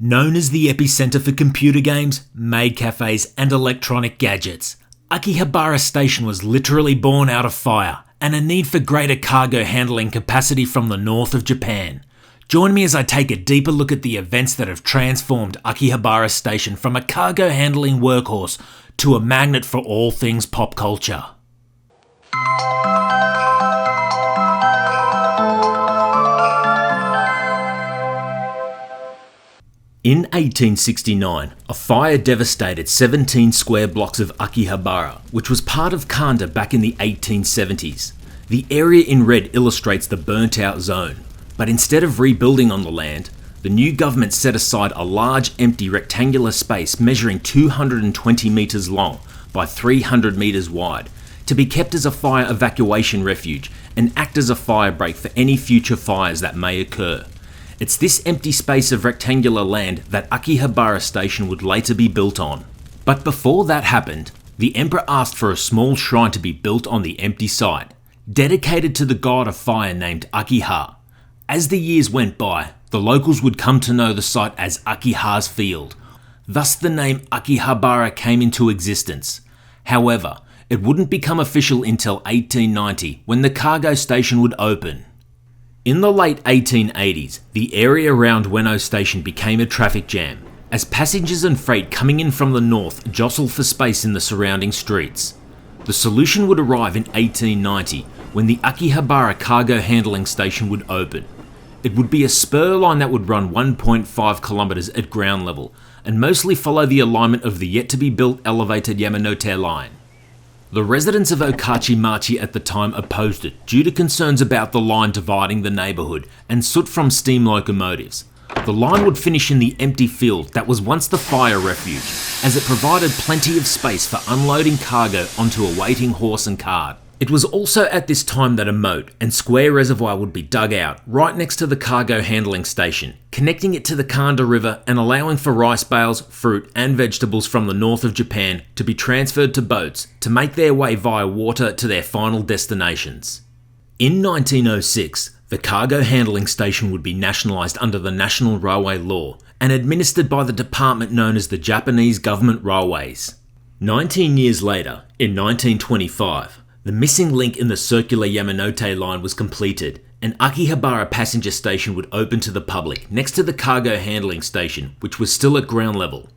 Known as the epicenter for computer games, maid cafes, and electronic gadgets, Akihabara Station was literally born out of fire and a need for greater cargo handling capacity from the north of Japan. Join me as I take a deeper look at the events that have transformed Akihabara Station from a cargo handling workhorse to a magnet for all things pop culture. In 1869, a fire devastated 17 square blocks of Akihabara, which was part of Kanda back in the 1870s. The area in red illustrates the burnt out zone, but instead of rebuilding on the land, the new government set aside a large empty rectangular space measuring 220 metres long by 300 metres wide to be kept as a fire evacuation refuge and act as a fire break for any future fires that may occur. It's this empty space of rectangular land that Akihabara Station would later be built on. But before that happened, the emperor asked for a small shrine to be built on the empty site, dedicated to the god of fire named Akiha. As the years went by, the locals would come to know the site as Akiha's Field. Thus the name Akihabara came into existence. However, it wouldn't become official until 1890 when the cargo station would open. In the late 1880s, the area around Ueno Station became a traffic jam, as passengers and freight coming in from the north jostled for space in the surrounding streets. The solution would arrive in 1890 when the Akihabara cargo handling station would open. It would be a spur line that would run 1.5 kilometers at ground level and mostly follow the alignment of the yet-to-be-built elevated Yamanote line. The residents of Okachimachi at the time opposed it due to concerns about the line dividing the neighbourhood and soot from steam locomotives. The line would finish in the empty field that was once the fire refuge, as it provided plenty of space for unloading cargo onto a waiting horse and cart. It was also at this time that a moat and square reservoir would be dug out right next to the cargo handling station, connecting it to the Kanda River and allowing for rice bales, fruit and vegetables from the north of Japan to be transferred to boats to make their way via water to their final destinations. In 1906, the cargo handling station would be nationalised under the National Railway Law and administered by the department known as the Japanese Government Railways. 19 years later, in 1925, the missing link in the circular Yamanote line was completed, and Akihabara passenger station would open to the public next to the cargo handling station, which was still at ground level.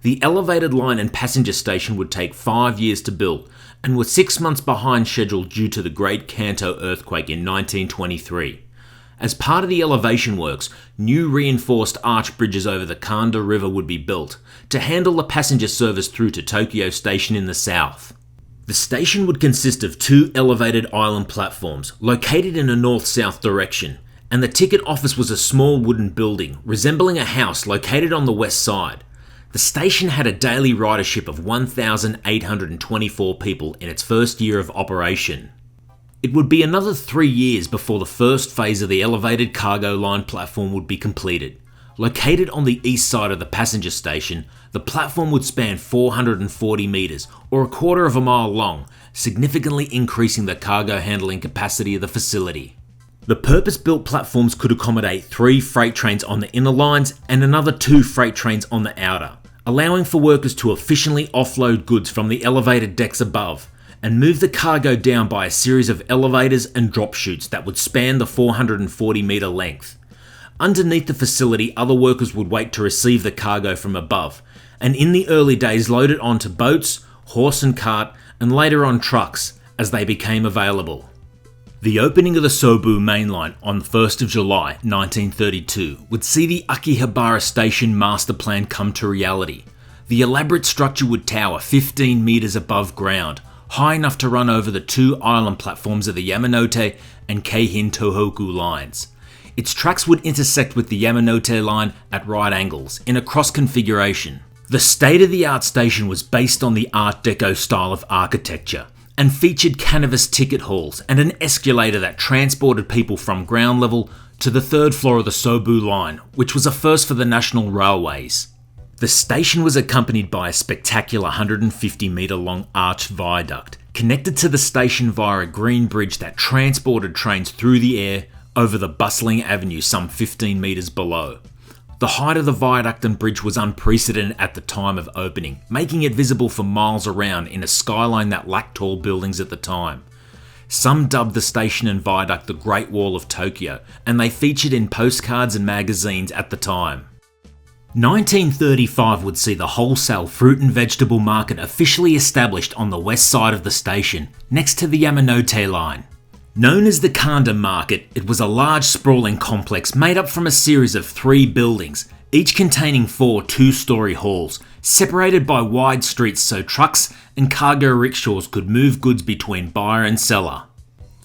The elevated line and passenger station would take 5 years to build and were 6 months behind schedule due to the Great Kanto earthquake in 1923. As part of the elevation works, new reinforced arch bridges over the Kanda River would be built to handle the passenger service through to Tokyo Station in the south. The station would consist of 2 elevated island platforms located in a north-south direction, and the ticket office was a small wooden building resembling a house located on the west side. The station had a daily ridership of 1,824 people in its first year of operation. It would be another 3 years before the first phase of the elevated cargo line platform would be completed. Located on the east side of the passenger station, the platform would span 440 metres, or a quarter of a mile long, significantly increasing the cargo handling capacity of the facility. The purpose-built platforms could accommodate 3 freight trains on the inner lines and another 2 freight trains on the outer, allowing for workers to efficiently offload goods from the elevated decks above and move the cargo down by a series of elevators and drop chutes that would span the 440 metre length. Underneath the facility, other workers would wait to receive the cargo from above, and in the early days load it onto boats, horse and cart, and later on trucks as they became available. The opening of the Sobu main line on the 1st of July 1932 would see the Akihabara Station master plan come to reality. The elaborate structure would tower 15 metres above ground, high enough to run over the 2 island platforms of the Yamanote and Keihin Tohoku lines. Its tracks would intersect with the Yamanote line at right angles in a cross configuration. The state-of-the-art station was based on the Art Deco style of architecture and featured canvas ticket halls and an escalator that transported people from ground level to the 3rd floor of the Sobu line, which was a first for the National Railways. The station was accompanied by a spectacular 150 metre long arched viaduct connected to the station via a green bridge that transported trains through the air over the bustling avenue some 15 metres below. The height of the viaduct and bridge was unprecedented at the time of opening, making it visible for miles around in a skyline that lacked tall buildings at the time. Some dubbed the station and viaduct the Great Wall of Tokyo, and they featured in postcards and magazines at the time. 1935 would see the wholesale fruit and vegetable market officially established on the west side of the station, next to the Yamanote line. Known as the Kanda Market, it was a large sprawling complex made up from a series of 3 buildings, each containing 4 two-storey halls, separated by wide streets so trucks and cargo rickshaws could move goods between buyer and seller.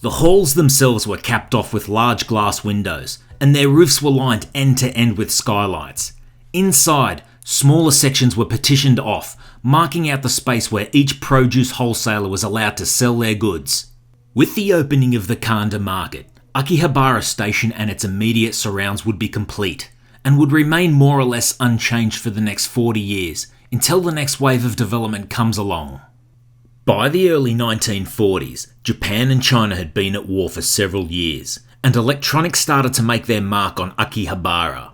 The halls themselves were capped off with large glass windows, and their roofs were lined end to end with skylights. Inside, smaller sections were partitioned off, marking out the space where each produce wholesaler was allowed to sell their goods. With the opening of the Kanda Market, Akihabara Station and its immediate surrounds would be complete, and would remain more or less unchanged for the next 40 years, until the next wave of development comes along. By the early 1940s, Japan and China had been at war for several years, and electronics started to make their mark on Akihabara.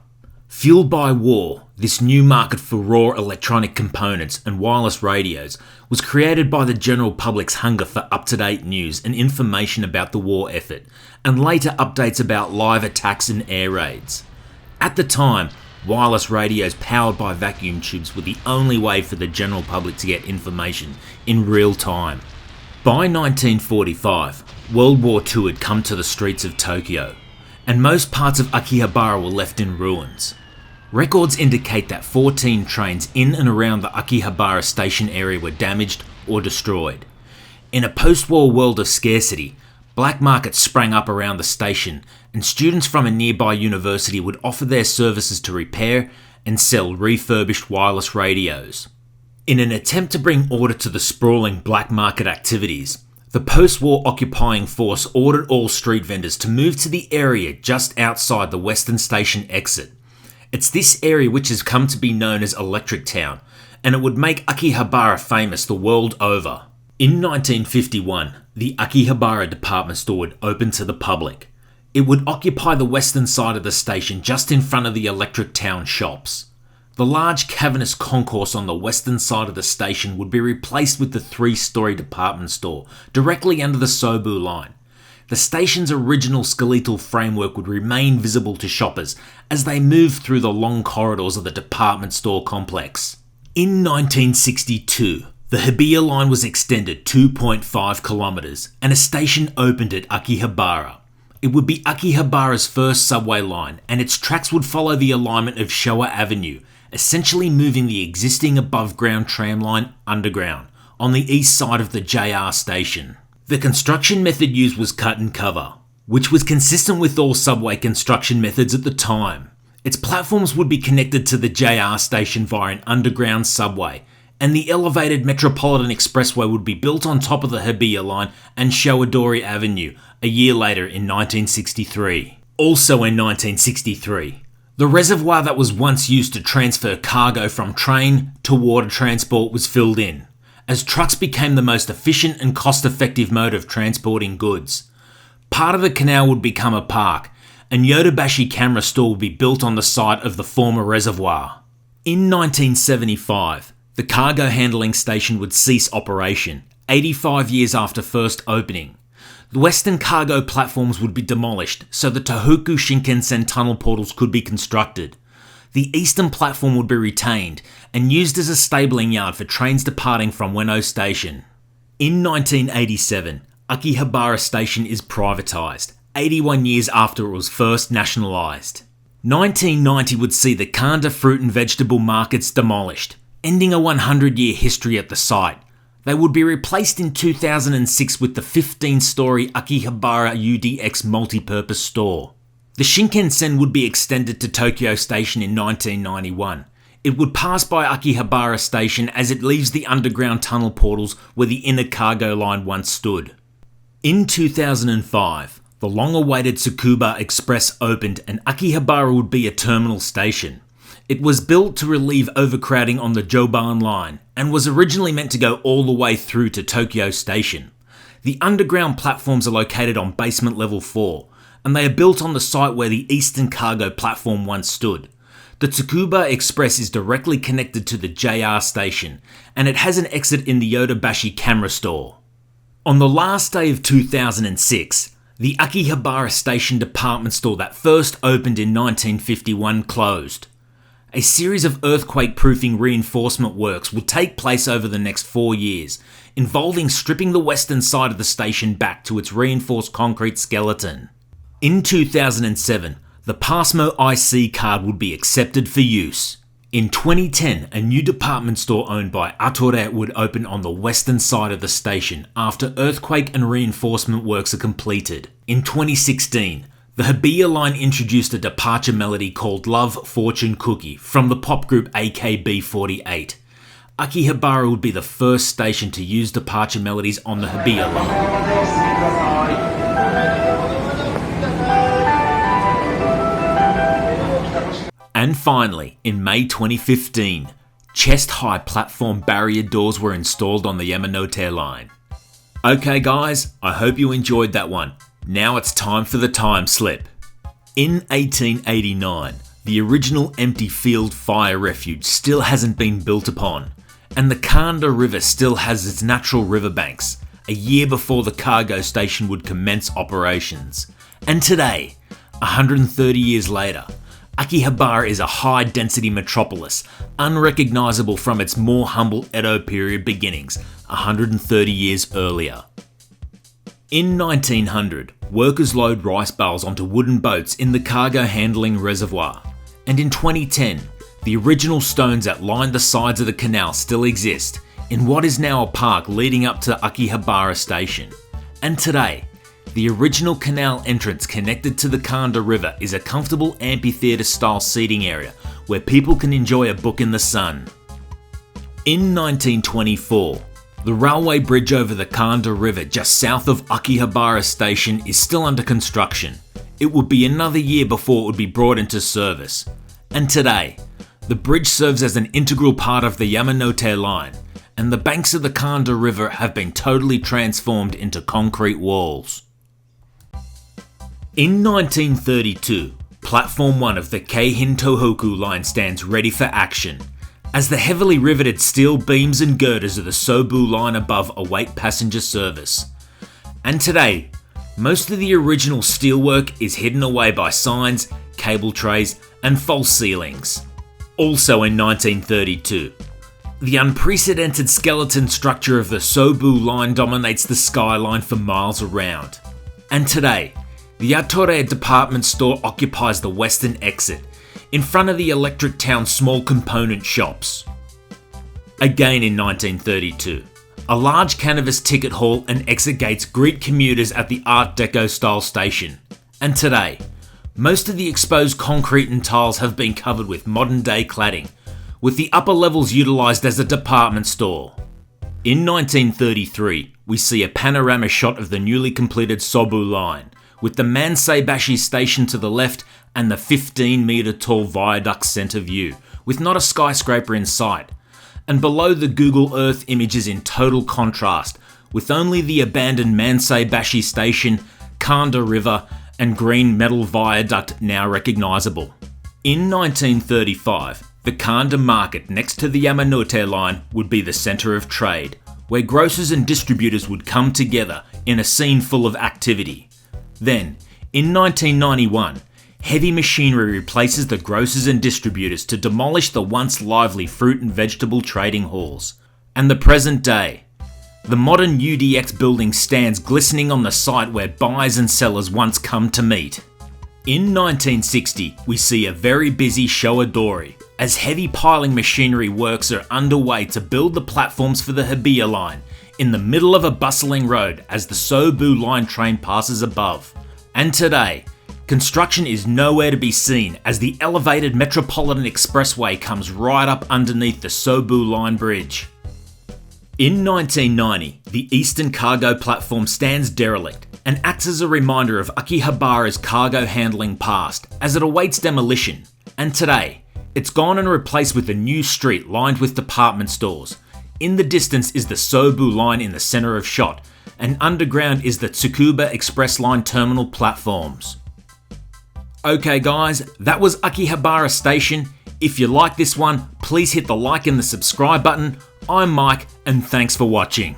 Fueled by war, this new market for raw electronic components and wireless radios was created by the general public's hunger for up-to-date news and information about the war effort, and later updates about live attacks and air raids. At the time, wireless radios powered by vacuum tubes were the only way for the general public to get information in real time. By 1945, World War II had come to the streets of Tokyo, and most parts of Akihabara were left in ruins. Records indicate that 14 trains in and around the Akihabara station area were damaged or destroyed. In a post-war world of scarcity, black markets sprang up around the station, and students from a nearby university would offer their services to repair and sell refurbished wireless radios. In an attempt to bring order to the sprawling black market activities, the post-war occupying force ordered all street vendors to move to the area just outside the Western Station exit. It's this area which has come to be known as Electric Town, and it would make Akihabara famous the world over. In 1951, the Akihabara department store would open to the public. It would occupy the western side of the station just in front of the Electric Town shops. The large cavernous concourse on the western side of the station would be replaced with the 3-storey department store directly under the Sobu line. The station's original skeletal framework would remain visible to shoppers as they moved through the long corridors of the department store complex. In 1962, the Hibiya line was extended 2.5 kilometres and a station opened at Akihabara. It would be Akihabara's first subway line, and its tracks would follow the alignment of Showa Avenue, essentially moving the existing above-ground tram line underground on the east side of the JR station. The construction method used was cut and cover, which was consistent with all subway construction methods at the time. Its platforms would be connected to the JR station via an underground subway, and the elevated Metropolitan Expressway would be built on top of the Hibiya line and Showadori Avenue a year later in 1963. Also in 1963, the reservoir that was once used to transfer cargo from train to water transport was filled in, as trucks became the most efficient and cost-effective mode of transporting goods. Part of the canal would become a park, and Yodobashi Camera Store would be built on the site of the former reservoir. In 1975, the cargo handling station would cease operation, 85 years after first opening. The western cargo platforms would be demolished so the Tohoku Shinkansen tunnel portals could be constructed. The eastern platform would be retained and used as a stabling yard for trains departing from Ueno Station. In 1987, Akihabara Station is privatised, 81 years after it was first nationalised. 1990 would see the Kanda fruit and vegetable markets demolished, ending a 100-year history at the site. They would be replaced in 2006 with the 15-storey Akihabara UDX multi-purpose store. The Shinkansen would be extended to Tokyo Station in 1991. It would pass by Akihabara Station as it leaves the underground tunnel portals where the inner cargo line once stood. In 2005, the long-awaited Tsukuba Express opened and Akihabara would be a terminal station. It was built to relieve overcrowding on the Joban line and was originally meant to go all the way through to Tokyo Station. The underground platforms are located on basement level 4, and they are built on the site where the eastern cargo platform once stood. The The Tsukuba Express is directly connected to the JR station, and it has an exit in the Yodobashi camera store. On the last day of 2006, the Akihabara Station department store that first opened in 1951 closed. A series of earthquake-proofing reinforcement works would take place over the next 4 years, involving stripping the western side of the station back to its reinforced concrete skeleton. In 2007, the Passmo IC card would be accepted for use. In 2010, a new department store owned by Attore would open on the western side of the station after earthquake and reinforcement works are completed. In 2016, the Hibiya line introduced a departure melody called Love Fortune Cookie from the pop group AKB48. Akihabara would be the first station to use departure melodies on the Hibiya line. And finally, in May 2015, chest-high platform barrier doors were installed on the Yamanote line. Okay guys, I hope you enjoyed that one. Now it's time for the time slip. In 1889, the original empty field fire refuge still hasn't been built upon, and the Kanda River still has its natural riverbanks, a year before the cargo station would commence operations. And today, 130 years later, Akihabara is a high-density metropolis, unrecognisable from its more humble Edo period beginnings 130 years earlier. In 1900, workers load rice bales onto wooden boats in the cargo handling reservoir, and in 2010, the original stones that lined the sides of the canal still exist in what is now a park leading up to Akihabara Station. And today, the original canal entrance connected to the Kanda River is a comfortable amphitheatre-style seating area where people can enjoy a book in the sun. In 1924, the railway bridge over the Kanda River just south of Akihabara Station is still under construction. It would be another year before it would be brought into service. And today, the bridge serves as an integral part of the Yamanote line, and the banks of the Kanda River have been totally transformed into concrete walls. In 1932, Platform 1 of the Keihin Tohoku line stands ready for action, as the heavily riveted steel beams and girders of the Sobu line above await passenger service. And today, most of the original steelwork is hidden away by signs, cable trays, and false ceilings. Also in 1932, the unprecedented skeleton structure of the Sobu line dominates the skyline for miles around. And today, the Attore department store occupies the western exit, in front of the Electric Town small component shops. Again in 1932, a large canvas ticket hall and exit gates greet commuters at the Art Deco style station. And today, most of the exposed concrete and tiles have been covered with modern day cladding, with the upper levels utilised as a department store. In 1933, we see a panorama shot of the newly completed Sobu line, with the Manseibashi station to the left and the 15-metre tall viaduct centre view, with not a skyscraper in sight, and below the Google Earth images in total contrast, with only the abandoned Manseibashi station, Kanda River, and green metal viaduct now recognisable. In 1935, the Kanda market next to the Yamanote line would be the centre of trade, where grocers and distributors would come together in a scene full of activity. Then, in 1991, heavy machinery replaces the grocers and distributors to demolish the once lively fruit and vegetable trading halls. And the present day, the modern UDX building stands glistening on the site where buyers and sellers once come to meet. In 1960, we see a very busy Showa-dori, as heavy piling machinery works are underway to build the platforms for the Hibiya line, in the middle of a bustling road as the Sobu line train passes above. And today, construction is nowhere to be seen as the elevated Metropolitan Expressway comes right up underneath the Sobu line bridge. In 1990, the eastern cargo platform stands derelict and acts as a reminder of Akihabara's cargo handling past as it awaits demolition. And today, it's gone and replaced with a new street lined with department stores. In the distance is the Sobu line in the centre of shot, and underground is the Tsukuba Express line terminal platforms. Okay guys, that was Akihabara Station. If you like this one, please hit the like and the subscribe button. I'm Mike, and thanks for watching.